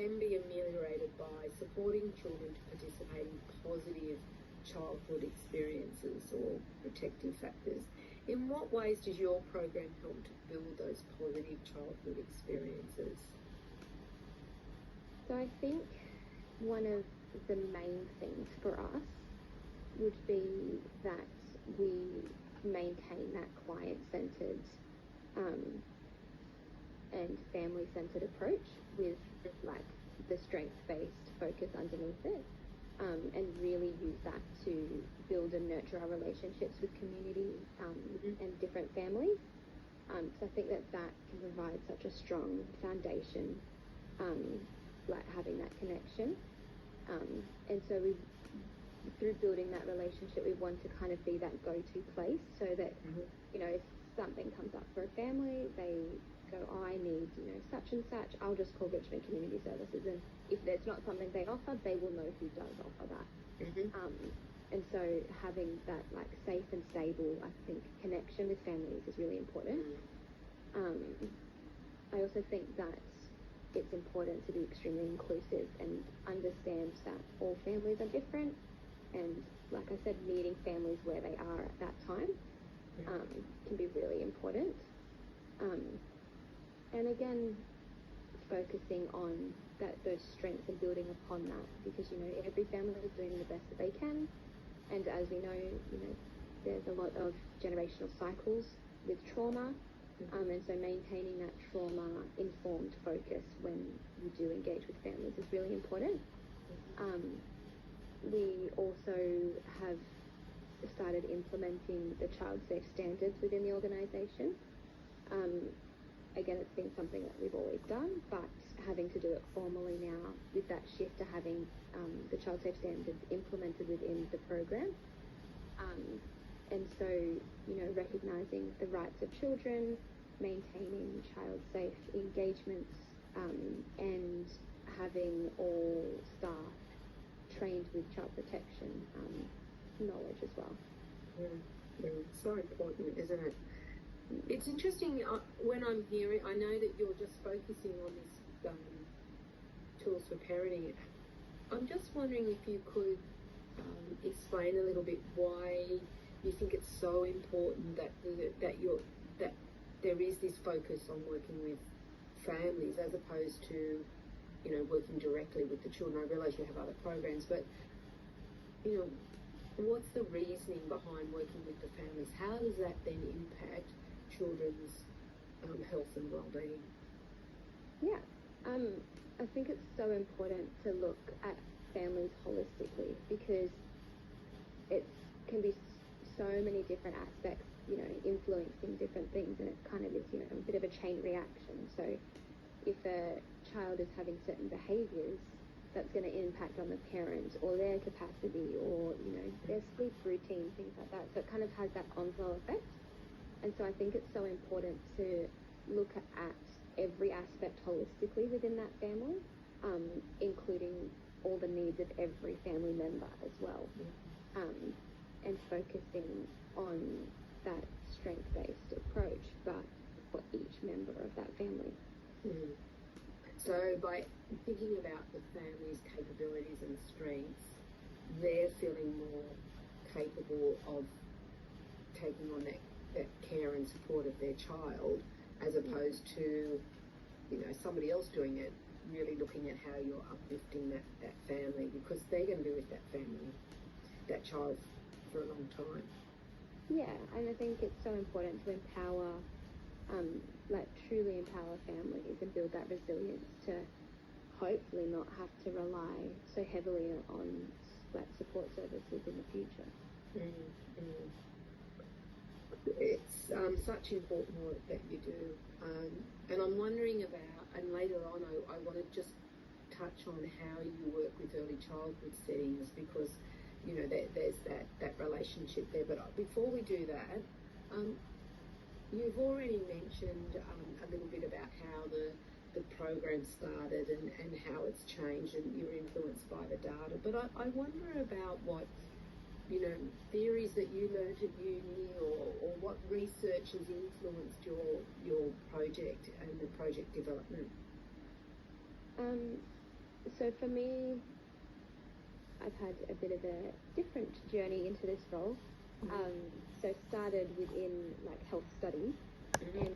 can be ameliorated by supporting children to participate in positive childhood experiences or protective factors. In what ways does your program help to build those positive childhood experiences? So I think one of the main things for us would be that we maintain that client-centered and family-centered approach with like the strength-based focus underneath it, and really use that to build and nurture our relationships with community and different families. So I think that can provide such a strong foundation, like having that connection. And so through building that relationship, we want to kind of be that go-to place so that, you know, if something comes up for a family, they go, oh, I need, you know, such and such, I'll just call Richmond Community Services. And if there's not something they offer, they will know who does offer that. And so having that like safe and stable, I think, connection with families is really important. I also think that it's important to be extremely inclusive and understand that all families are different, and like I said, meeting families where they are at that time can be really important. And again, focusing on those strengths and building upon that, because, you know, every family is doing the best that they can, and as we know, you know, there's a lot of generational cycles with trauma. And so maintaining that trauma-informed focus when you do engage with families is really important. We also have started implementing the child safe standards within the organisation. Again, it's been something that we've always done, but having to do it formally now with that shift to having the child safe standards implemented within the program. And so, you know, recognising the rights of children, maintaining child-safe engagements, and having all staff trained with child protection knowledge as well. It's so important, isn't it? It's interesting when I'm hearing, I know that you're just focusing on this tools for parenting. I'm just wondering if you could explain a little bit why you think it's so important that there is this focus on working with families as opposed to, you know, working directly with the children. I realise you have other programs, but, you know, what's the reasoning behind working with the families? How does that then impact children's health and well-being? Yeah, I think it's so important to look at families holistically, because it can be so many different aspects, you know, influencing different things, and it kind of is, you know, a bit of a chain reaction. So if a child is having certain behaviours, that's going to impact on the parent or their capacity or, you know, their sleep routine, things like that. So it kind of has that on-flow effect. And so I think it's so important to look at every aspect holistically within that family, including all the needs of every family member as well, and focusing on that strength-based approach, but for each member of that family. So by thinking about the family's capabilities and strengths, they're feeling more capable of taking on that care and support of their child, as opposed to, you know, somebody else doing it, really looking at how you're uplifting that family, because they're going to be with that family, that child, for a long time. Yeah, and I think it's so important to empower, like truly empower families and build that resilience to hopefully not have to rely so heavily on like support services in the future. It's such important work that you do, and I'm wondering about, and later on I want to just touch on how you work with early childhood settings, because, you know, there's that relationship there. But before we do that, you've already mentioned a little bit about how the program started and how it's changed, and you're influenced by the data. But I wonder about what, you know, theories that you learned at uni, or what research has influenced your project and the project development. So for me, I've had a bit of a different journey into this role. So started within like health studies, and